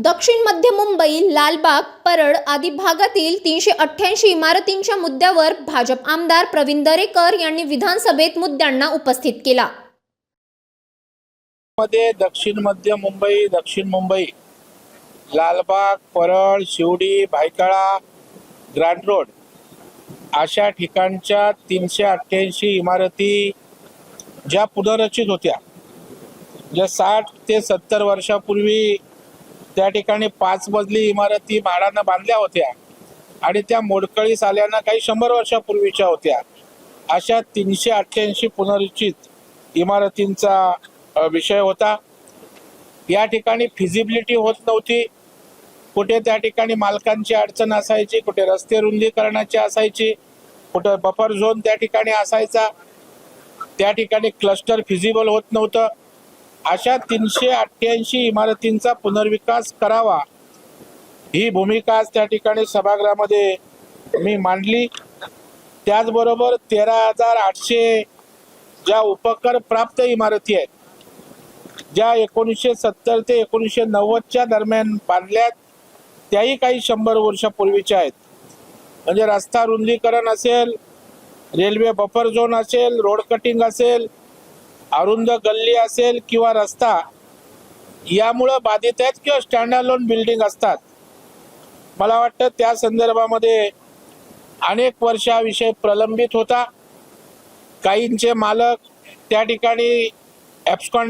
दक्षिण मध्य मुंबई, लालबाग, परळ आदी भागातील 388 इमारतींच्या मुद्द्यावर भाजप आमदार प्रवीण दरेकर यांनी विधानसभेत मुद्द्यांना उपस्थित केला. मध्ये दक्षिण मध्य मुंबई, दक्षिण मुंबई, लालबाग, परळ, शिवडी, भायखळा, ग्रँड रोड अशा ठिकाणच्या 388 इमारती ज्या पुनर्रचित होत्या, ज्या 60 ते 70 वर्षापूर्वी त्या ठिकाणी 5 मजली इमारती म्हाडानं बांधल्या होत्या आणि त्या मोडकळीस आल्यानं काही 100 वर्षापूर्वीच्या होत्या. अशा 388 पुनर्रचित इमारतींचा विषय होता. या ठिकाणी फिजिबिलिटी होत नव्हती. कुठे त्या ठिकाणी मालकांची अडचण असायची, कुठे रस्ते रुंदीकरणाची असायची, कुठे बफर झोन त्या ठिकाणी असायचा, त्या ठिकाणी क्लस्टर फिजिबल होत नव्हतं. अशा 388 इमारतींचा पुनर्विकास करावा ही भूमिका आज त्या ठिकाणी सभागृहामध्ये मी मांडली. त्याचबरोबर 13,800 ज्या उपकर प्राप्त इमारती आहेत, ज्या 1970 ते 1990च्या दरम्यान बांधल्यात, त्याही काही 100 वर्षापूर्वीच्या आहेत. म्हणजे रस्ता रुंदीकरण असेल, रेल्वे बफर झोन असेल, रोड कटिंग असेल, अरुंद गल्ली असेल किंवा रस्ता यामुळं बाधित आहेत किंवा स्टँड अलोन बिल्डिंग असतात. मला वाटतं त्या संदर्भामध्ये अनेक वर्ष हा विषय प्रलंबित होता. काहींचे मालक त्या ठिकाणी ॲब्स्कॉन्डिंग